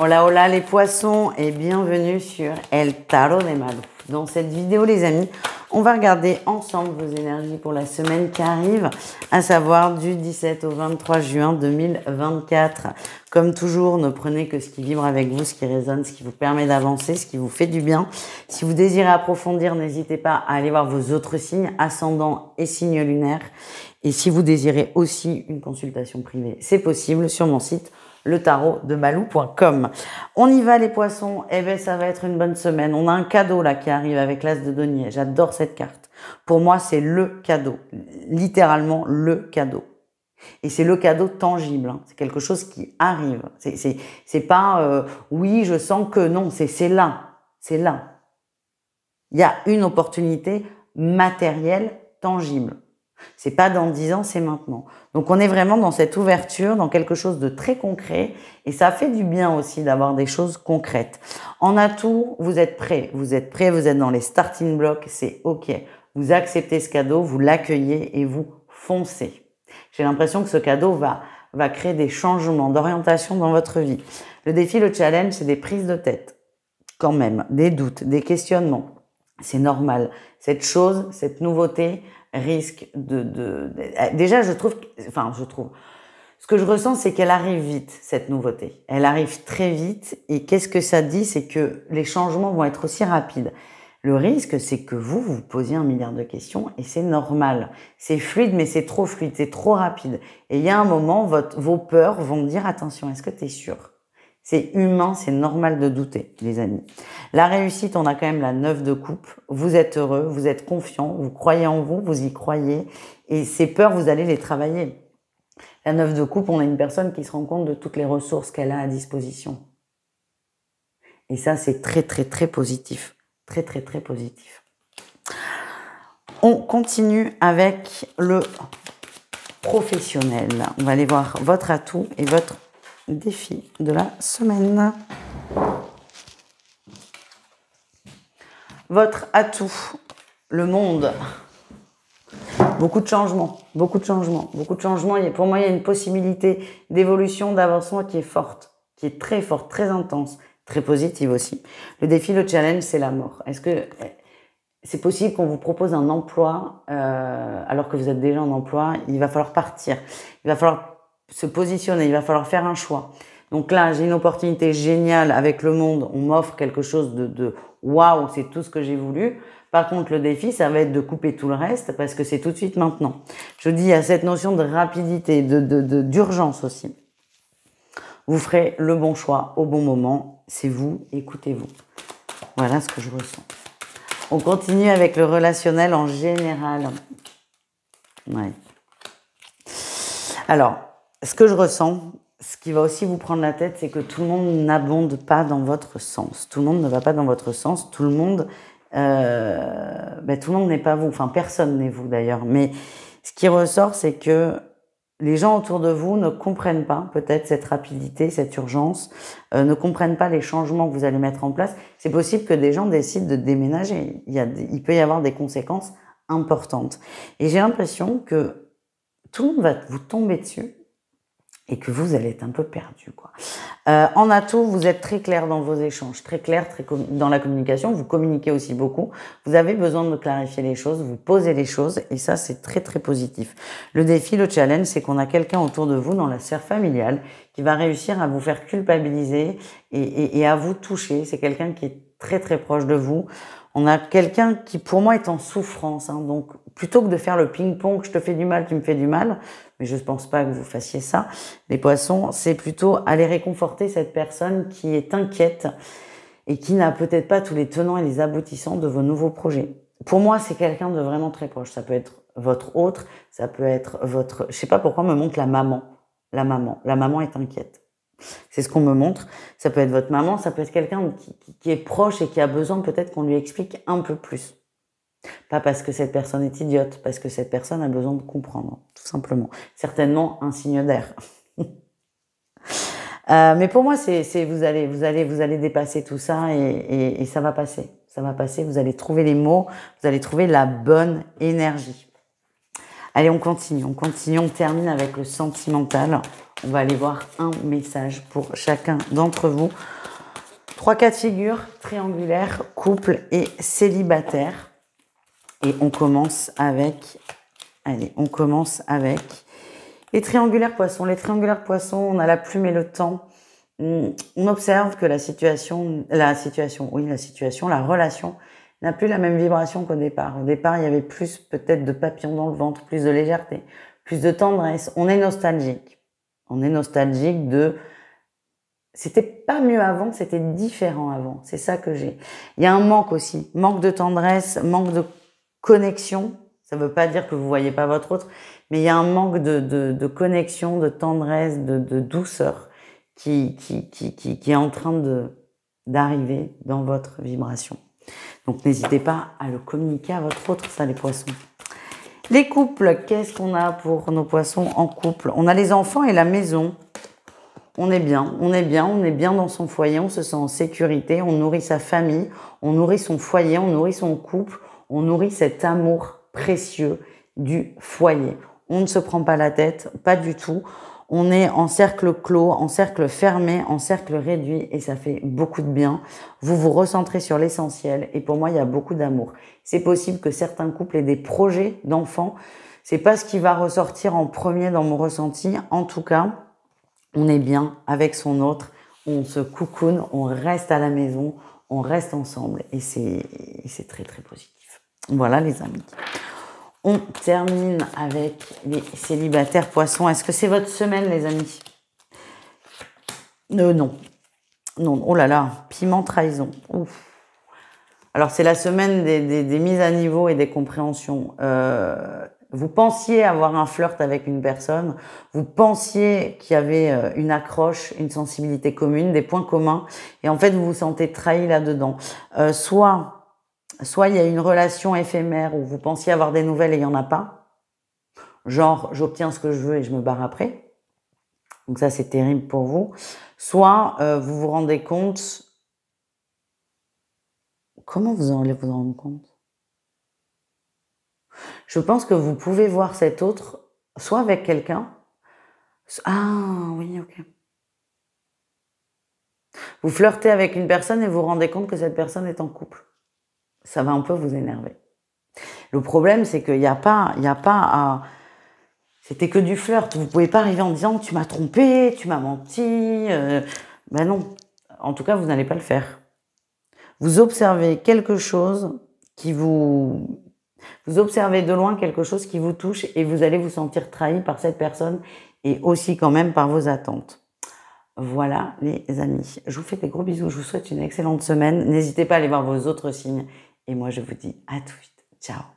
Hola, hola les poissons et bienvenue sur El Tarot de Malou. Dans cette vidéo les amis, on va regarder ensemble vos énergies pour la semaine qui arrive, à savoir du 17 au 23 juin 2024. Comme toujours, ne prenez que ce qui vibre avec vous, ce qui résonne, ce qui vous permet d'avancer, ce qui vous fait du bien. Si vous désirez approfondir, n'hésitez pas à aller voir vos autres signes, ascendant et signes lunaires. Et si vous désirez aussi une consultation privée, c'est possible sur mon site letarotdemalou.com. On y va les poissons, eh bien ça va être une bonne semaine. On a un cadeau là qui arrive avec l'As de denier. J'adore cette carte. Pour moi, c'est le cadeau, littéralement le cadeau. Et c'est le cadeau tangible, hein. C'est quelque chose qui arrive. C'est pas oui, je sens que non, c'est là, c'est là. Il y a une opportunité matérielle, tangible. C'est pas dans 10 ans, c'est maintenant. Donc on est vraiment dans cette ouverture, dans quelque chose de très concret et ça fait du bien aussi d'avoir des choses concrètes. En atout, vous êtes prêts, vous êtes dans les starting blocks, c'est ok. Vous acceptez ce cadeau, vous l'accueillez et vous foncez. J'ai l'impression que ce cadeau va créer des changements d'orientation dans votre vie. Le défi, le challenge, c'est des prises de tête, quand même, des doutes, des questionnements. C'est normal. Cette chose, cette nouveauté risque déjà, ce que je ressens, c'est qu'elle arrive vite, cette nouveauté. Elle arrive très vite. Et qu'est-ce que ça dit? C'est que les changements vont être aussi rapides. Le risque, c'est que vous posiez 1 milliard de questions et c'est normal. C'est fluide, mais c'est trop fluide, c'est trop rapide. Et il y a un moment, vos peurs vont dire, attention, est-ce que tu es sûr? C'est humain, c'est normal de douter, les amis. La réussite, on a quand même la 9 de coupe. Vous êtes heureux, vous êtes confiant, vous croyez en vous, vous y croyez. Et ces peurs, vous allez les travailler. La 9 de coupe, on a une personne qui se rend compte de toutes les ressources qu'elle a à disposition. Et ça, c'est très, très, très positif. Très, très, très positif. On continue avec le professionnel. On va aller voir votre atout et votre défi de la semaine. Votre atout, le monde. Beaucoup de changements, beaucoup de changements, beaucoup de changements. Et pour moi, il y a une possibilité d'évolution, d'avancement qui est forte, qui est très forte, très intense, très positive aussi. Le défi, le challenge, c'est la mort. Est-ce que c'est possible qu'on vous propose un emploi alors que vous êtes déjà en emploi? Il va falloir partir, il va falloir se positionner, il va falloir faire un choix. Donc là, j'ai une opportunité géniale avec le monde, on m'offre quelque chose de waouh, c'est tout ce que j'ai voulu. Par contre, le défi, ça va être de couper tout le reste parce que c'est tout de suite maintenant. Je dis, il y a cette notion de rapidité, d'urgence aussi. Vous ferez le bon choix au bon moment, c'est vous, écoutez-vous. Voilà ce que je ressens. On continue avec le relationnel en général. Ouais. Alors, ce que je ressens, ce qui va aussi vous prendre la tête, c'est que tout le monde n'abonde pas dans votre sens. Tout le monde ne va pas dans votre sens. Tout le monde n'est pas vous. Enfin, personne n'est vous d'ailleurs. Mais ce qui ressort, c'est que les gens autour de vous ne comprennent pas peut-être cette rapidité, cette urgence, ne comprennent pas les changements que vous allez mettre en place. C'est possible que des gens décident de déménager. Il peut y avoir des conséquences importantes. Et j'ai l'impression que tout le monde va vous tomber dessus et que vous allez être un peu perdu, quoi. En atout, vous êtes très clair dans vos échanges, très clair dans la communication. Vous communiquez aussi beaucoup. Vous avez besoin de clarifier les choses, vous posez les choses et ça, c'est très, très positif. Le défi, le challenge, c'est qu'on a quelqu'un autour de vous dans la sphère familiale qui va réussir à vous faire culpabiliser et à vous toucher. C'est quelqu'un qui est très, très proche de vous. On a quelqu'un qui, pour moi, est en souffrance, hein. Donc, plutôt que de faire le ping-pong, je te fais du mal, tu me fais du mal, mais je ne pense pas que vous fassiez ça, les poissons, c'est plutôt aller réconforter cette personne qui est inquiète et qui n'a peut-être pas tous les tenants et les aboutissants de vos nouveaux projets. Pour moi, c'est quelqu'un de vraiment très proche. Ça peut être votre autre, ça peut être votre... Je sais pas pourquoi on me montre la maman. La maman est inquiète. C'est ce qu'on me montre. Ça peut être votre maman, ça peut être quelqu'un qui est proche et qui a besoin peut-être qu'on lui explique un peu plus. Pas parce que cette personne est idiote, parce que cette personne a besoin de comprendre, tout simplement. Certainement un signe d'air. Mais pour moi, vous allez dépasser tout ça et ça va passer. Ça va passer, vous allez trouver les mots, vous allez trouver la bonne énergie. Allez, on continue, on termine avec le sentimental. On va aller voir un message pour chacun d'entre vous. 3 cas de figure, triangulaire, couple et célibataire. Et on commence avec... Allez, on commence avec les triangulaires poissons. Les triangulaires poissons, on a la plume et le temps. On observe que la relation n'a plus la même vibration qu'au départ. Au départ, il y avait plus peut-être de papillons dans le ventre, plus de légèreté, plus de tendresse. On est nostalgique. On est nostalgique de... C'était pas mieux avant, c'était différent avant. C'est ça que j'ai. Il y a un manque aussi. Manque de tendresse, manque de connexion. Ça ne veut pas dire que vous ne voyez pas votre autre, mais il y a un manque de connexion, de tendresse, de douceur qui est en train d'arriver dans votre vibration. Donc, n'hésitez pas à le communiquer à votre autre, ça, les poissons. Les couples, qu'est-ce qu'on a pour nos poissons en couple? On a les enfants et la maison. On est bien dans son foyer, on se sent en sécurité, on nourrit sa famille, on nourrit son foyer, on nourrit son couple, on nourrit cet amour précieux du foyer. On ne se prend pas la tête, pas du tout. On est en cercle clos, en cercle fermé, en cercle réduit et ça fait beaucoup de bien. Vous vous recentrez sur l'essentiel et pour moi, il y a beaucoup d'amour. C'est possible que certains couples aient des projets d'enfants. C'est pas ce qui va ressortir en premier dans mon ressenti. En tout cas, on est bien avec son autre. On se coucoune, on reste à la maison, on reste ensemble et c'est très, très positif. Voilà les amis. On termine avec les célibataires poissons. Est-ce que c'est votre semaine les amis? Non. Non. Oh là là, piment trahison. Ouf. Alors c'est la semaine des mises à niveau et des compréhensions. Vous pensiez avoir un flirt avec une personne, vous pensiez qu'il y avait une accroche, une sensibilité commune, des points communs et en fait vous vous sentez trahi là-dedans. Soit il y a une relation éphémère où vous pensiez avoir des nouvelles et il n'y en a pas. Genre, j'obtiens ce que je veux et je me barre après. Donc ça, c'est terrible pour vous. Soit vous vous rendez compte... Comment vous allez vous en rendre compte? Je pense que vous pouvez voir cet autre, soit avec quelqu'un... Ah, oui, ok. Vous flirtez avec une personne et vous vous rendez compte que cette personne est en couple. Ça va un peu vous énerver. Le problème, c'est qu'il n'y a pas à... C'était que du flirt. Vous pouvez pas arriver en disant « tu m'as trompé, tu m'as menti ». Ben non. En tout cas, vous n'allez pas le faire. Vous observez quelque chose qui vous... Vous observez de loin quelque chose qui vous touche et vous allez vous sentir trahi par cette personne et aussi quand même par vos attentes. Voilà les amis. Je vous fais des gros bisous. Je vous souhaite une excellente semaine. N'hésitez pas à aller voir vos autres signes. Et moi, je vous dis à tout vite. Ciao.